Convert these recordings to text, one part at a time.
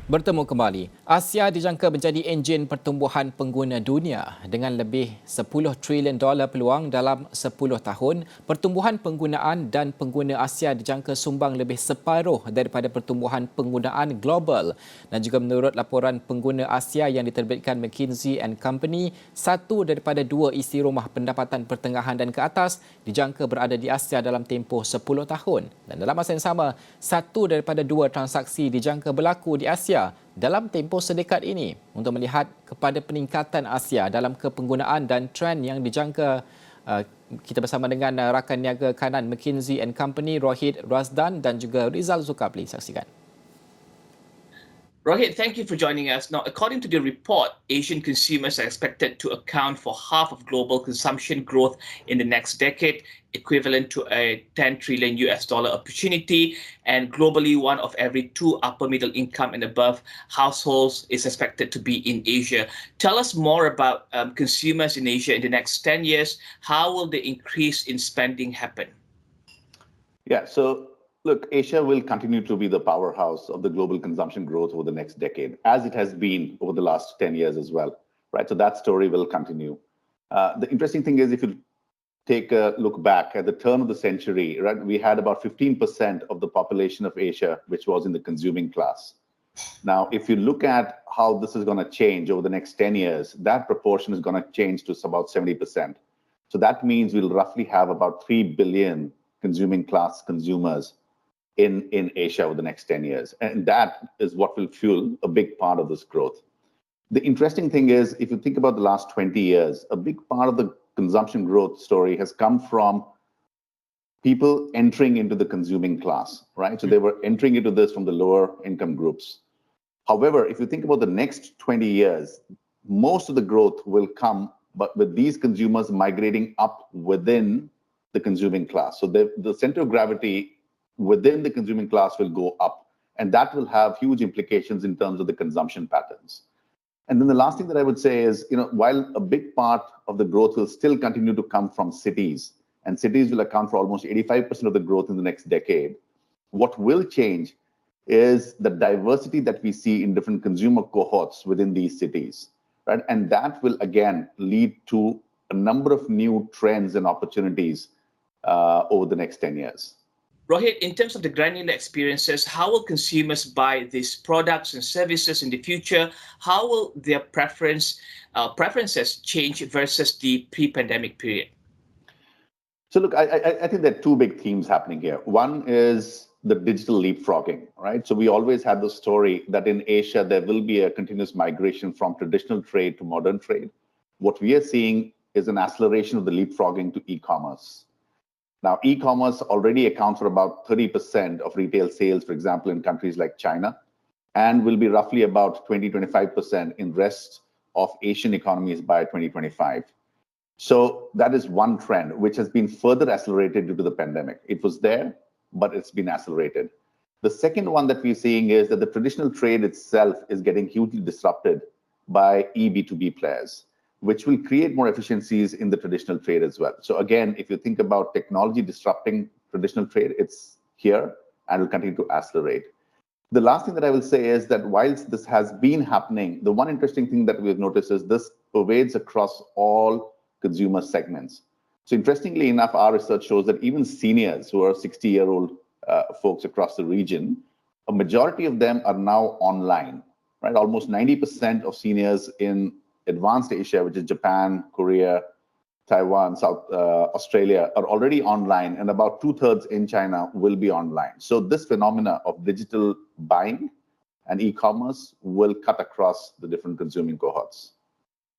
Bertemu kembali, Asia dijangka menjadi enjin pertumbuhan pengguna dunia dengan lebih 10 trilion dolar peluang dalam 10 tahun. Pertumbuhan penggunaan dan pengguna Asia dijangka sumbang lebih separuh daripada pertumbuhan penggunaan global. Dan juga menurut laporan pengguna Asia yang diterbitkan McKinsey Company, satu daripada dua isi rumah pendapatan pertengahan dan ke atas dijangka berada di Asia dalam tempoh 10 tahun. Dan dalam masa yang sama, satu daripada dua transaksi dijangka berlaku di Asia dalam tempoh sedekat ini. Untuk melihat kepada peningkatan Asia dalam kepenggunaan dan trend yang dijangka, kita bersama dengan Rakan Niaga Kanan McKinsey Company, Rohit Razdan dan juga Rizal Zulkapli. Saksikan. Rohit, thank you for joining us. Now, according to the report, Asian consumers are expected to account for half of global consumption growth in the next decade, equivalent to a 10 trillion US dollar opportunity. And globally, one of every two upper middle income and above households is expected to be in Asia. Tell us more about consumers in Asia in the next 10 years. How will the increase in spending happen? Yeah, so look, Asia will continue to be the powerhouse of the global consumption growth over the next decade, as it has been over the last 10 years as well, right? So that story will continue. The interesting thing is, if you take a look back at the turn of the century, right, we had about 15% of the population of Asia, which was in the consuming class. Now, if you look at how this is going to change over the next 10 years, that proportion is going to change to about 70%. So that means we'll roughly have about 3 billion consuming class consumers in Asia over the next 10 years. And that is what will fuel a big part of this growth. The interesting thing is, if you think about the last 20 years, a big part of the consumption growth story has come from people entering into the consuming class, right? So they were entering into this from the lower income groups. However, if you think about the next 20 years, most of the growth will come, but with these consumers migrating up within the consuming class. So the center of gravity within the consuming class will go up, and that will have huge implications in terms of the consumption patterns. And then the last thing that I would say is, while a big part of the growth will still continue to come from cities, and cities will account for almost 85% of the growth in the next decade, what will change is the diversity that we see in different consumer cohorts within these cities, right? And that will again lead to a number of new trends and opportunities over the next 10 years. Rohit, in terms of the granular experiences, how will consumers buy these products and services in the future? How will their preferences change versus the pre-pandemic period? So look, I think there are two big themes happening here. One is the digital leapfrogging, right? So we always had the story that in Asia, there will be a continuous migration from traditional trade to modern trade. What we are seeing is an acceleration of the leapfrogging to e-commerce. Now, e-commerce already accounts for about 30% of retail sales, for example, in countries like China, and will be roughly about 20-25% in rest of Asian economies by 2025. So that is one trend, which has been further accelerated due to the pandemic. It was there, but it's been accelerated. The second one that we're seeing is that the traditional trade itself is getting hugely disrupted by eB2B players, which will create more efficiencies in the traditional trade as well. So again, if you think about technology disrupting traditional trade, it's here and will continue to accelerate. The last thing that I will say is that whilst this has been happening, the one interesting thing that we've noticed is this pervades across all consumer segments. So interestingly enough, our research shows that even seniors who are 60-year-old folks across the region, a majority of them are now online, right? Almost 90% of seniors in advanced Asia, which is Japan, Korea, Taiwan, South Australia, are already online, and about 2/3 in China will be online. So this phenomena of digital buying and e-commerce will cut across the different consuming cohorts.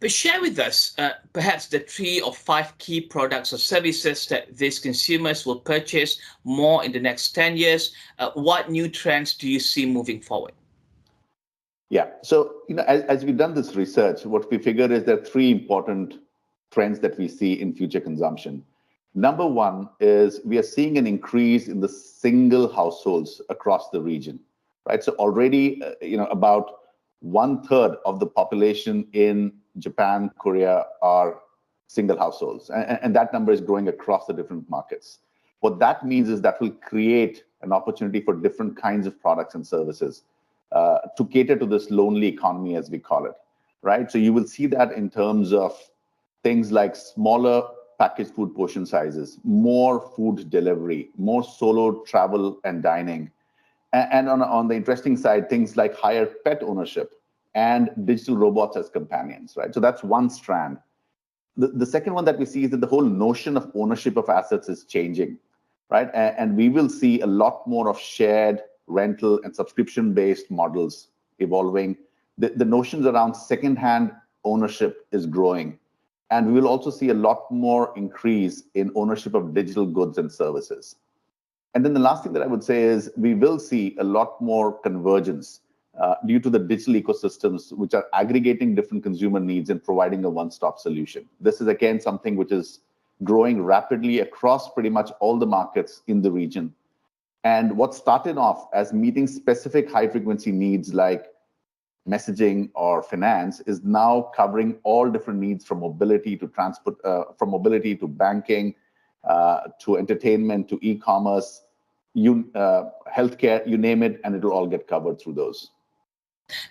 But share with us perhaps the 3 or 5 key products or services that these consumers will purchase more in the next 10 years. What new trends do you see moving forward? Yeah, so as we've done this research, what we figured is there are 3 important trends that we see in future consumption. Number one is we are seeing an increase in the single households across the region, right? So already, about 1/3 of the population in Japan, Korea are single households, and that number is growing across the different markets. What that means is that will create an opportunity for different kinds of products and services. to cater to this lonely economy, as we call it, right? So you will see that in terms of things like smaller packaged food portion sizes, more food delivery, more solo travel and dining. And on the interesting side, things like higher pet ownership and digital robots as companions, right? So that's one strand. The second one that we see is that the whole notion of ownership of assets is changing, right? And we will see a lot more of shared rental and subscription-based models evolving. The notions around second-hand ownership is growing. And we will also see a lot more increase in ownership of digital goods and services. And then the last thing that I would say is we will see a lot more convergence due to the digital ecosystems, which are aggregating different consumer needs and providing a one-stop solution. This is, again, something which is growing rapidly across pretty much all the markets in the region. And what started off as meeting specific high-frequency needs like messaging or finance is now covering all different needs from mobility to transport, from mobility to banking, to entertainment, to e-commerce, healthcare, you name it, and it will all get covered through those.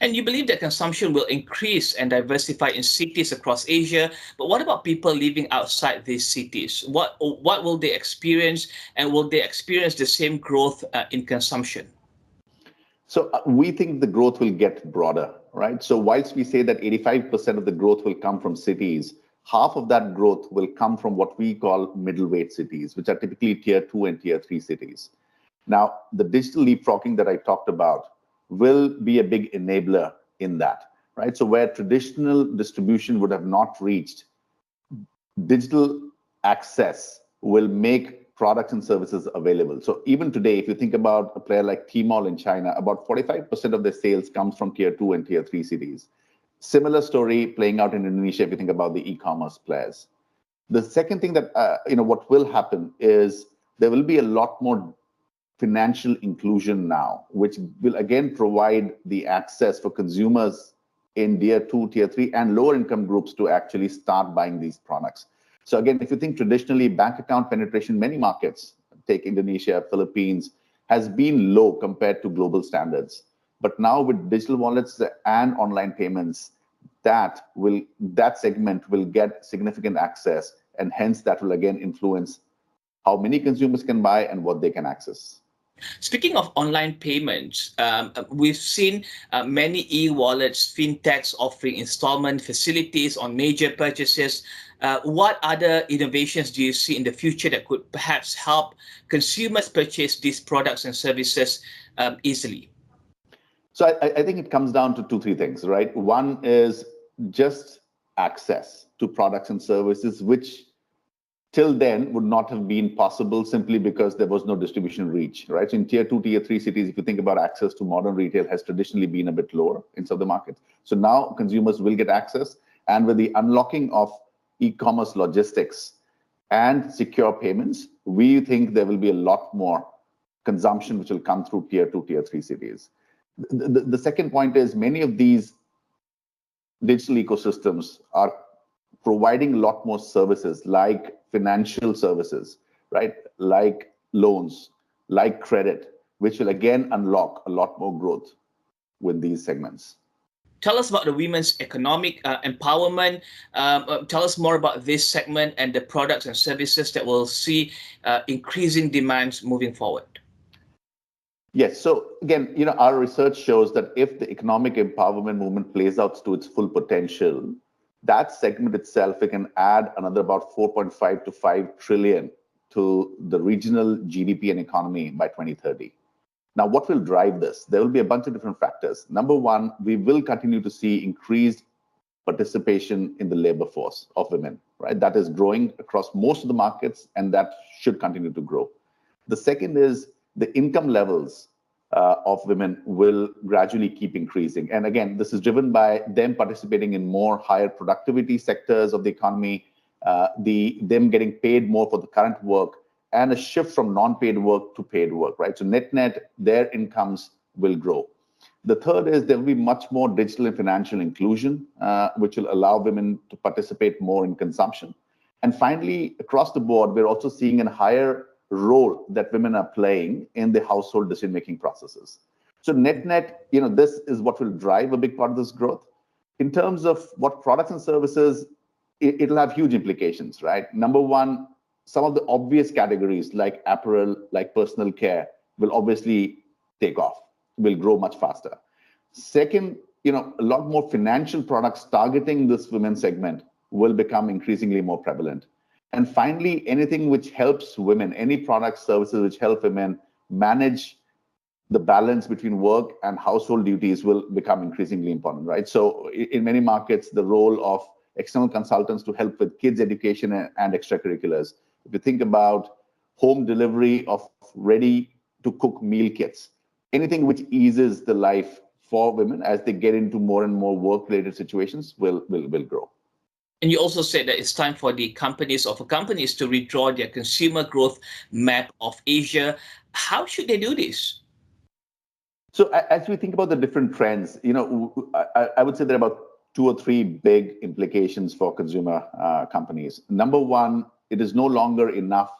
And you believe that consumption will increase and diversify in cities across Asia, but what about people living outside these cities? What will they experience, and will they experience the same growth in consumption? So we think the growth will get broader, right? So whilst we say that 85% of the growth will come from cities, half of that growth will come from what we call middleweight cities, which are typically tier 2 and tier 3 cities. Now, the digital leapfrogging that I talked about will be a big enabler in that, right? So where traditional distribution would have not reached, digital access will make products and services available. So even today, if you think about a player like Tmall in China, about 45% of their sales comes from tier 2 and tier 3 cities. Similar story playing out in Indonesia if you think about the e-commerce players. The second thing that, what will happen is there will be a lot more financial inclusion now, which will again provide the access for consumers in tier 2, tier 3, and lower income groups to actually start buying these products. So again, if you think traditionally, bank account penetration, many markets, take Indonesia, Philippines, has been low compared to global standards. But now with digital wallets and online payments, that segment will get significant access, and hence that will again influence how many consumers can buy and what they can access. Speaking of online payments, we've seen many e-wallets, fintechs offering installment facilities on major purchases. What other innovations do you see in the future that could perhaps help consumers purchase these products and services easily? So I think it comes down to 2-3 things, right? One is just access to products and services, which till then would not have been possible simply because there was no distribution reach, right? So in tier 2, tier 3 cities, if you think about access to modern retail, has traditionally been a bit lower in some of the markets. So now consumers will get access, and with the unlocking of e-commerce logistics and secure payments, we think there will be a lot more consumption which will come through tier 2, tier 3 cities. The second point is many of these digital ecosystems are providing a lot more services like financial services, right? Like loans, like credit, which will again unlock a lot more growth with these segments. Tell us about the women's economic empowerment. Tell us more about this segment and the products and services that will see increasing demands moving forward. Yes. So again, our research shows that if the economic empowerment movement plays out to its full potential, that segment itself, it can add another about 4.5 to 5 trillion to the regional GDP and economy by 2030. Now, what will drive this? There will be a bunch of different factors. Number one, we will continue to see increased participation in the labor force of women, right? That is growing across most of the markets, and that should continue to grow. The second is the income levels of women will gradually keep increasing. And again, this is driven by them participating in more higher productivity sectors of the economy, them getting paid more for the current work, and a shift from non-paid work to paid work, right? So net, their incomes will grow. The third is there will be much more digital and financial inclusion, which will allow women to participate more in consumption. And finally, across the board, we're also seeing a higher role that women are playing in the household decision-making processes. So net, this is what will drive a big part of this growth. In terms of what products and services, it'll have huge implications, right? Number one, some of the obvious categories like apparel, like personal care, will obviously take off, will grow much faster. Second, a lot more financial products targeting this women's segment will become increasingly more prevalent. And finally, anything which helps women, any products, services which help women manage the balance between work and household duties will become increasingly important, right? So in many markets, the role of external consultants to help with kids' education and extracurriculars. If you think about home delivery of ready-to-cook meal kits, anything which eases the life for women as they get into more and more work-related situations will grow. And you also said that it's time for the companies to redraw their consumer growth map of Asia. How should they do this? So as we think about the different trends, I would say there are about 2 or 3 big implications for consumer companies. Number one, it is no longer enough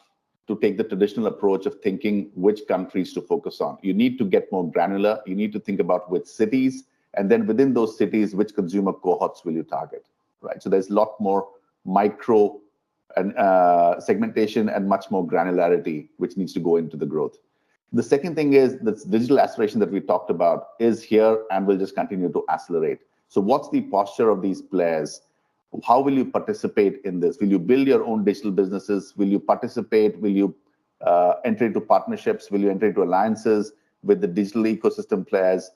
to take the traditional approach of thinking which countries to focus on. You need to get more granular. You need to think about which cities, and then within those cities, which consumer cohorts will you target, right? So there's a lot more micro and segmentation and much more granularity, which needs to go into the growth. The second thing is this digital acceleration that we talked about is here and will just continue to accelerate. So what's the posture of these players? How will you participate in this? Will you build your own digital businesses? Will you participate? Will you enter into partnerships? Will you enter into alliances with the digital ecosystem players,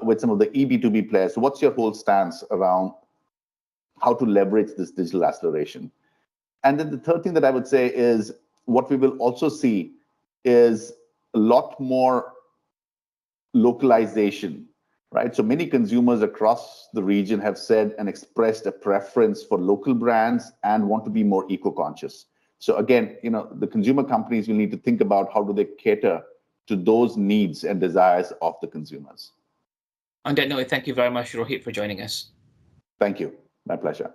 with some of the eB2B players? So what's your whole stance around how to leverage this digital acceleration? And then the third thing that I would say is what we will also see is a lot more localization, right? So many consumers across the region have said and expressed a preference for local brands and want to be more eco-conscious. So again, the consumer companies will need to think about how do they cater to those needs and desires of the consumers. On that note, thank you very much, Rohit, for joining us. Thank you. My pleasure.